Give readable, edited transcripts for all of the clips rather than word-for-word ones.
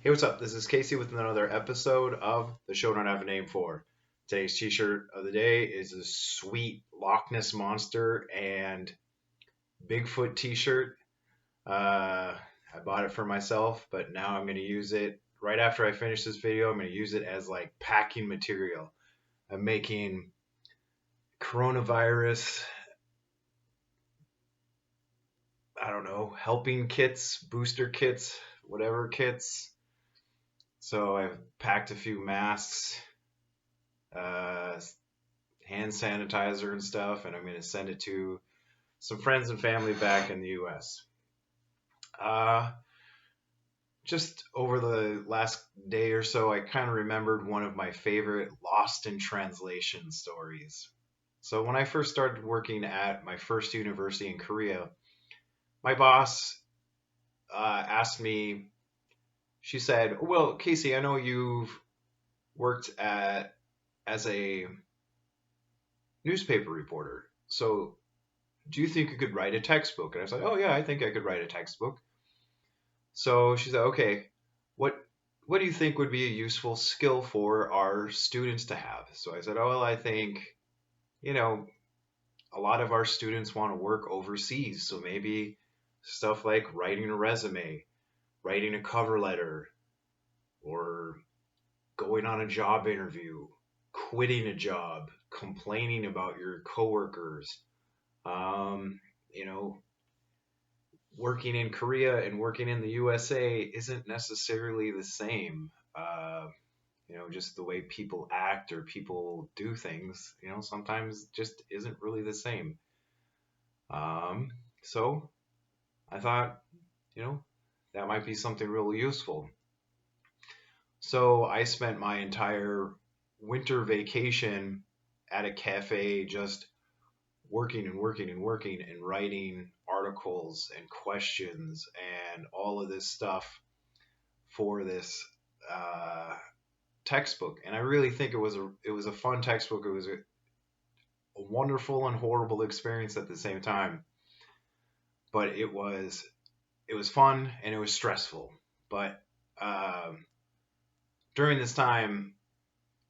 Hey, what's up? This is Casey with another episode of the show Don't Have a Name For. Today's t-shirt of the day is a sweet Loch Ness Monster and Bigfoot t-shirt. I bought it for myself, but now I'm going to use it right after I finish this video. I'm going to use it as like packing material. I'm making coronavirus, I don't know, helping kits, booster kits, whatever kits. So I've packed a few masks, uh, hand sanitizer and stuff, and I'm going to send it to some friends and family back in the US. Uh, just over the last day or so, I kind of remembered one of my favorite lost in translation stories. So, when I first started working at my first university in Korea, my boss asked me, she said, "Well, Casey, I know you've worked as a newspaper reporter. So, do you think you could write a textbook?" And I was like, "Oh yeah, I think I could write a textbook." So she said, "Okay, what what do you think would be a useful skill for our students to have?" So I said, "Oh well, I think you know a lot of our students want to work overseas, so maybe stuff like writing a resume, writing a cover letter, or going on a job interview, quitting a job, complaining about your coworkers, um, you know, working in Korea and working in the USA isn't necessarily the same. Just the way people act or people do things, sometimes just isn't really the same. Um, so I thought, you know, that might be something really useful. So I spent my entire winter vacation at a cafe just working and working and working and writing articles and questions and all of this stuff for this uh, textbook. And I really think it was a fun textbook. It was a wonderful and horrible experience at the same time. But it was fun and it was stressful. But um, during this time,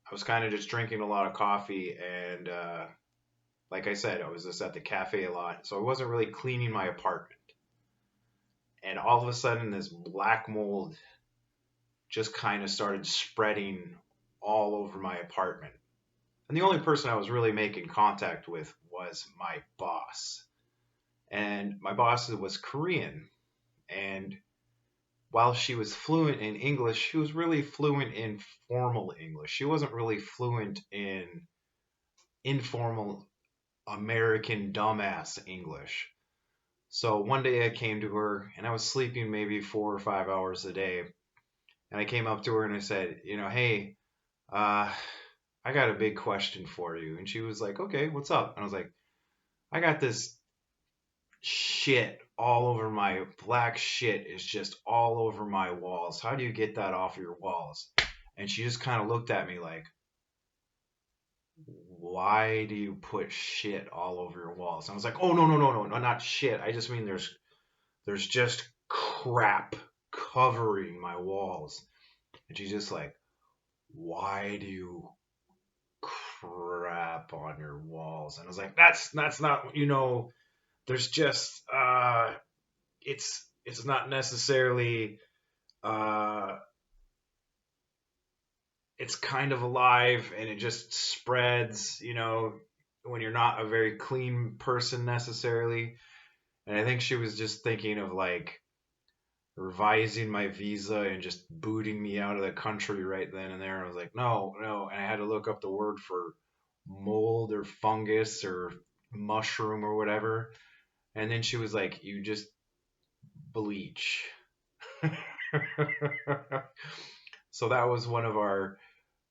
I was kind of just drinking a lot of coffee and like I said, I was just at the cafe a lot, so I wasn't really cleaning my apartment. And all of a sudden, this black mold just kind of started spreading all over my apartment. And the only person I was really making contact with was my boss. And my boss was Korean. And while she was fluent in English, she was really fluent in formal English. She wasn't really fluent in informal American dumbass English. So one day I came to her and I was sleeping maybe 4 or 5 hours a day. And I came up to her and I said, hey, uh, I got a big question for you. And she was like, okay, what's up? And I was like, I got this shit all over my black shit is just all over my walls. How do you get that off your walls? And she just kind of looked at me like, why do you put shit all over your walls? And I was like, oh no, no, no, no, no, not shit. I just mean there's just crap covering my walls. And she's just like, why do you crap on your walls? And I was like, that's not, there's just it's not necessarily uh it's kind of alive and it just spreads, when you're not a very clean person necessarily. And I think she was just thinking of like revising my visa and just booting me out of the country right then and there. I was like, no, no. And I had to look up the word for mold or fungus or mushroom or whatever. And then she was like, you just bleach. So that was one of our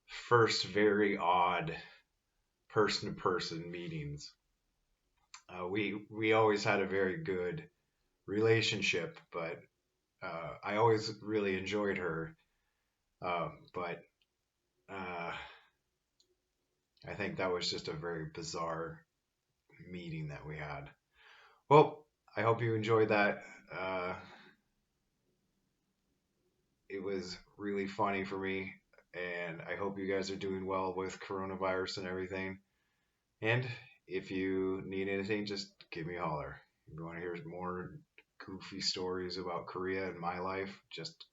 first very odd person to person meetings. We always had a very good relationship, but I always really enjoyed her. But uh, I think that was just a very bizarre meeting that we had. Well, I hope you enjoyed that. Uh, it was really funny for me, and I hope you guys are doing well with coronavirus and everything. And if you need anything, just give me a holler. If you want to hear more goofy stories about Korea and my life, just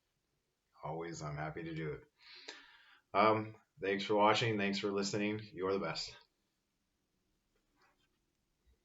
always, I'm happy to do it. Thanks for watching. Thanks for listening. You're the best.